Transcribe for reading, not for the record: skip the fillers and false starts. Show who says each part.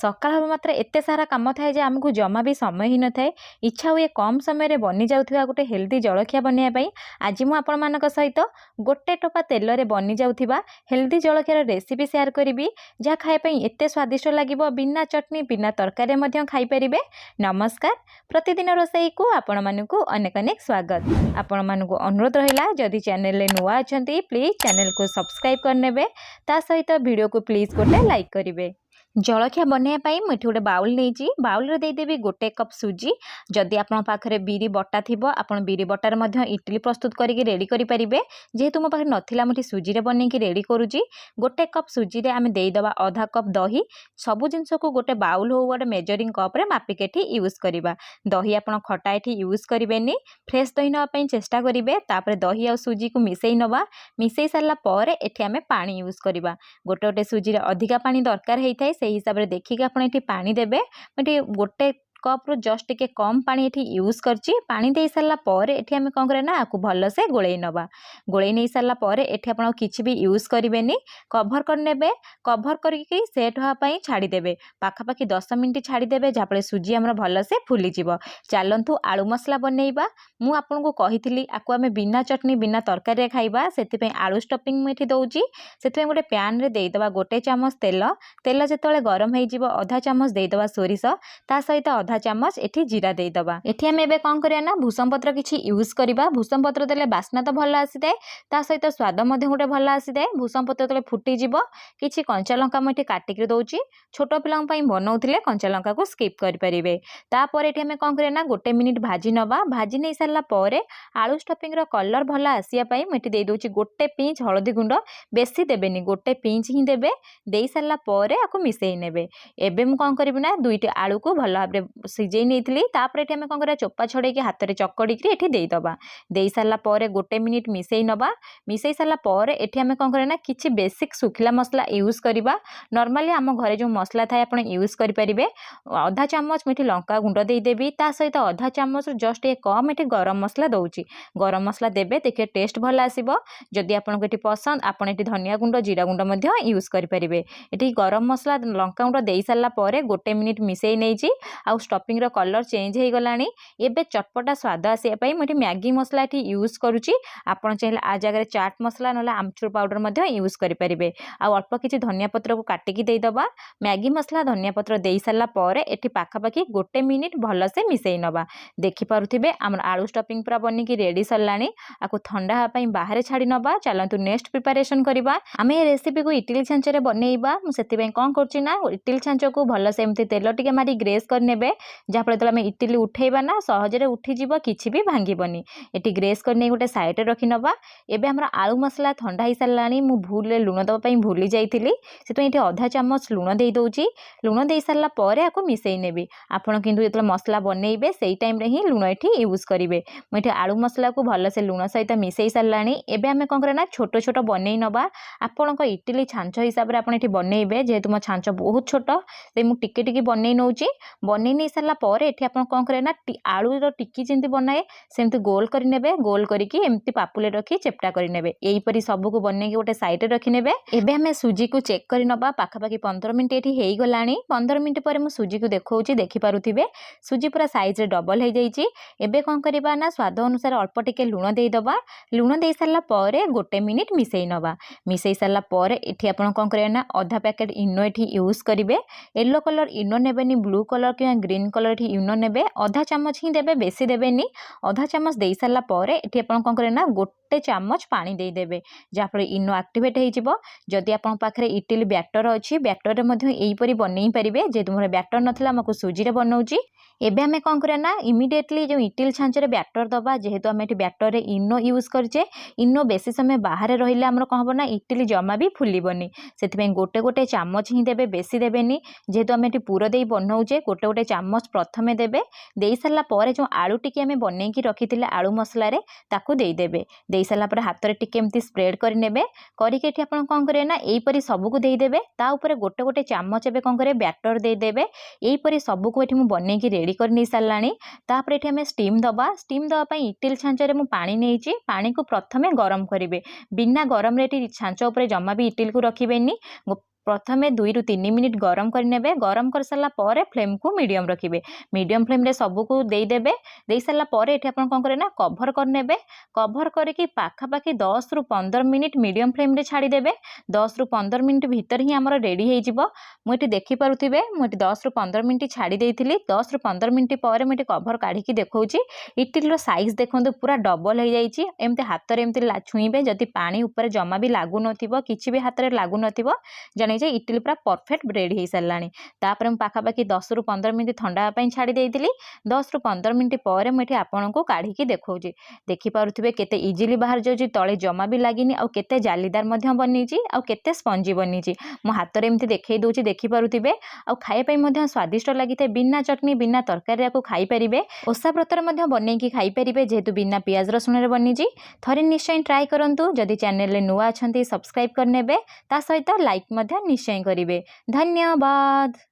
Speaker 1: सकाळ हवा मात्र एते सारा काम थाए जे आमको जमा भी समय ही न थाए। इच्छा हुए कम समय बनी जाउथिबा गोटे हेल्दी जलखिया बनैया पई आज मु आपण मानक सहित गोटे टोपा तेल रे बनी जाउथिबा हेल्दी जलखियार रेसिपी शेयर करिवि जहाँ खाए पई एते स्वादिष्ट लागिबो। बिना चटनी बिना तरकारी मध्य खाई परिबे। नमस्कार, प्रतिदिन रोसई को आपण मानकु अनेक अनेक स्वागत। आपण मानकु अनुरोध रहिला जदि चैनल रे नुआ अछंती प्लीज चैनल को सब्सक्राइब करनेबे, ता सहित वीडियो को प्लीज गोटे लाइक करिवे। जलखिया बनैया मुझे गोटे बाउल नहीं बाउल रे देदेवी गोटे कप सुजी। जदि आप पाखे बिरी बटा थी आप बिरी बटार इडली प्रस्तुत करके रेडी करेंगे। जेहेतु मो पाखे नाला मुझे सुजी बन के रेडी करुँची। गोटे कप सुजी रे आम देदेबा आधा कप दही। सबू जिनस को गोटे बाउल हो गोटे मेजरिंग कप रे मापिक यूज करवा। दही आप खटा ये यूज करेंगे, फ्रेश दही नापी चेष्टा करेंगे। तापर दही आ सुजी को मिसई नवा। मिसई सारापर एटी आम पा यूज करवा। गोटे गोटे सुजी अधिका पानी दरकार होता है, से हिसाब से देखिए आप पानी देवे। गोटे कप रु जस्ट टिके कम पानी एठी यूज करची। पानी दे सारा पर एठी हमें कौन करना आपको भल से गोलई नवा। गोलई नहीं सारा पर एठी आपण किछि भी यूज करेंगे। कभर करने कभर करके सेट होगापी छाड़ीदेवे। पाखापाखि 10 मिनट छाड़ीदेवे जहाँफल सुजी आम भल से फुली जीव। चलतु आलू मसला बनैबा। मु आपको कही आपको आम बिना चटनी बिना तरकारी खाइबा, से आलू स्टफिंग मुझे दौची। से गोटे पैन रे देदेबा गोटे चामच तेल। तेल जिते गरम हो अधा चामच देदेबा सोरिष, ता सहित अधा चामच एठी जीरा देदेबा। एठी आम एबे कौन करिया ना भूसम पत्र किछि यूज करबा। भूसम पत्र देले बास्ना तो भल आसीଥାଏ, ता सहित स्वाद मध्य गोटे भल आसीଥାଏ। भूसम पत्र तले फुटी जीव। किछि कंचा लंका मु एठी काटिक दउची। छोट पिलांग पई बनौथिले कंचा लंका को स्किप करि परिबे। तापर एठी आम कौन करिया ना गोटे मिनिट भाजी नवा। भाजी नहीं सारला परे आलू स्टफिंग रो कलर भल आसिया पई मु एठी दे दउची गोटे पिंच हळदी गुंड। बेसी देबेनी, गोटे पिंच ही देबे। देई सारला परे आको मिसेई नेबे। एबे मु कौन करिबि ना दुईटी आलू को भल भाबरे सिझेई नेइथिली। तापर एठी आम कौन करिया चोपा छड़ेकी हाथ रे चकड़ीकी एठी देई दबा। देई सारला परे गोटे मिनिट मिसेई नबा। मिसेई सारला परे एठी आम कौन करिया ना किछि बेसिक सुखिला मसला यूज करबा। नॉर्मली आम घरे जो मसला थाए आपण यूज करि परिबे। आधा चामच मिठी लंका गुंड देई देबी, ता सहित आधा चामच जस्ट ए कम एठी गरम मसला दउची। गरम मसला देबे, देखिए टेस्ट भल आसीबो। जदि आपनको एठी पसंद आपण एठी धनिया गुंड जीरा गुंड मध्य यूज करि परिबे। एठी गरम मसला लंका गुंड देई सारला परे गोटे मिनिट मिसेई नेइची। आ स्टफिंग रो कलर चेंज हो गलानी। एबे चटपटा स्वाद आसिया पई मुझे मैगी मसला एठी यूज करूची। आपण चाहिले आ जगह चाट मसला नले आमचूर पाउडर मध्य यूज करि परिबे। आ अल्प किछि धनिया पत्र को काटिकी देई दबा। मैगी मसला धनिया पत्र देई सारला परे एठी पाखापाखि गोटे मिनिट भल से मिसेई नबा। देखि पारुथिबे हमर आलू स्टफिंग पूरा बनी की रेडी सरलानी। आको ठंडा हा पई बाहर छाड़ी नबा। चलंतु नेक्स्ट प्रिपरेशन करबा। आमे ए रेसिपी को इडली छांच रे बनैबा। मु सेति पई कोन करची ना इडली छांच को भल से एमती तेल टिके मारी ग्रेस कर नेबे। जहाँ फल आम इडली उठेबा ना सहजरे उठीजीव, किछि भी भांगीबनी। एटी ग्रेस करने गोटे साइड रे रखी नबा। एबे हमर आलू मसला ठंडा ही सारलानी। मु भूल रे लुण दबा पई भूली जाइथिली, सेतै एटी आधा चामच लुण देई दउची। लुण देई सारला परे आको मिसेई नेबी। आपण किंतु जेतले मसला बनैबे सेई टाइम रे ही लुण एटी यूज करिवे। मु एटी आलू मसला को भल से लुण सहित मिसेई सारलानी। एबे आमे कोन करे ना छोट छोट बनै नबा। आपणक इडली छांच हिसाब रे आपण एटी बनैबे। जेहेतु मो छांच बहुत छोट, से मु टिके टिके बनै नउची। बनै नै सारला परे एठी आपण कोन करे ना आलू रो टिक्की जेंति बनाए सेमति गोल करि नेबे। गोल करिकि एमति पापुले रखी चेप्टा करि नेबे। एई परी सब को बनै के गोटे साइड रे रखि नेबे। एबे हमें सुजी को चेक करि नबा। पाखापाखि 15 मिनिट एठी हेई गलानी। 15 मिनिट परे मु सुजी को देखौची, देखि पारुथिबे सुजी पूरा साइज रे डबल हे जाईची। एबे कोन करिबा ना स्वाद अनुसार अल्प टिके लुण देई दबा। लुण देई सारला परे गोटे मिनिट मिसेई नबा। मिसेई सारला परे एठी आपण कोन करिया ना आधा पैकेट इनो एठी यूज करिवे। येलो कलर इनो नेबेनी, ब्लू कलर कि ग्रीन कलर एठी इनो नेबे। आधा चामच ही देबे, बेसी देबेनी। आधा चामच देई सारला परे एठी आपण कोन करे ना गोटे चामच पानी देई देबे, जहाँ फल इनो एक्टिवेट हो जिवो। जदि आपण पाखरे इडली बैटर अछि, बैटर रे मध्य एई परी बनै परिबे। जे तुमरे बैटर नथला मको सुजी रे बनौची। एबे हमें कोन करे ना इमिडिएटली जो इडली छांच रे बैटर दबा। जेहेतु हमें एठी बैटर रे इनो यूज करजे, इनो बेसी समय बाहर रहिले हमर कोन हबो ना इडली जमा भी फुलिबनी। सेति पे गोटे गोटे चामच ही देबे, बेसी देबेनी। जेहेतु हमें एठी पूरा देई बनौचे, गोटे गोटे चामच प्रथमे देबे। देई सारला परे जो आलू टिके हमें बनै की रखिथिले आलू मसला रे ताकू देई देबे। देई सारला परे हाथ रे टिके एमती स्प्रेड करि नेबे। करिके एठी आपण कोन करे ना एई परी सब को देई देबे। ता ऊपर गोटे गोटे चामच एबे कोन करे बैटर देई देबे। एई परी सब को एठी मु बनै की रेडी कर नै सारलानी। तापर एठी हमें स्टीम दबा। स्टीम दबा पई इडली छांच रे मु पानी नेइची। पानी को प्रथमे गरम करिवे। बिना गरम रे एठी छांच ऊपर जम्मा भी इडली को रखिबेनी। प्रथमे 2 रु 3 मिनिट गरम करने गरम कर सारा पर फ्लेम को मीडियम रखिए मीडियम फ्लेम रे सबको देदेवे दे सारा पर ये आप कौन करें ना कभर करने कभर करके पाखापाखि 10 रु 15 मिनिट मीडियम फ्लेम रे छाड़ीदेवे 10 रु 15 मिनिट भितर ही आमर रेडी हो मुझे देखिपे मुझे 10 रु 15 मिनिट छाड़ी देती 10 रु 15 मिनिट पर मुझे कभर काढ़ी देखा इटिल साइज देखो पूरा डबल हो जाइए एमती हाथ में एमती छुईबे जदि पानी उपर जमा भी लगुन कि भी हाथ में लगुन जाने इटिल पूरा परफेक्ट रेडी हो सारा तापर पाखापाखि 10 रु 15 मिनिट ठंडा छाड़ी देती 10 रु 15 मिनिट पर मुझे आपन को काढ़ी देखा देखिपे केते इजिली बाहर जाऊँगी तले जमा भी लगिनी आउ केते जालीदार बनी आउ केते स्पंजी बनी मो हाथ में एमती देखई दूची देखिपे आउ खाइबा स्वादिष्ट लगी है बिना चटनी बिना तरकारी को खाईपारे ओषा व्रतर बनईकि खाईपारे जेहेतु बिना पियाज रसुण बनी थरे निश्चय ट्राए करूँ जदि चैनल नुआ अच्छा सब्सक्राइब करने ता सहित लाइक निश्चय करेंगे। धन्यवाद।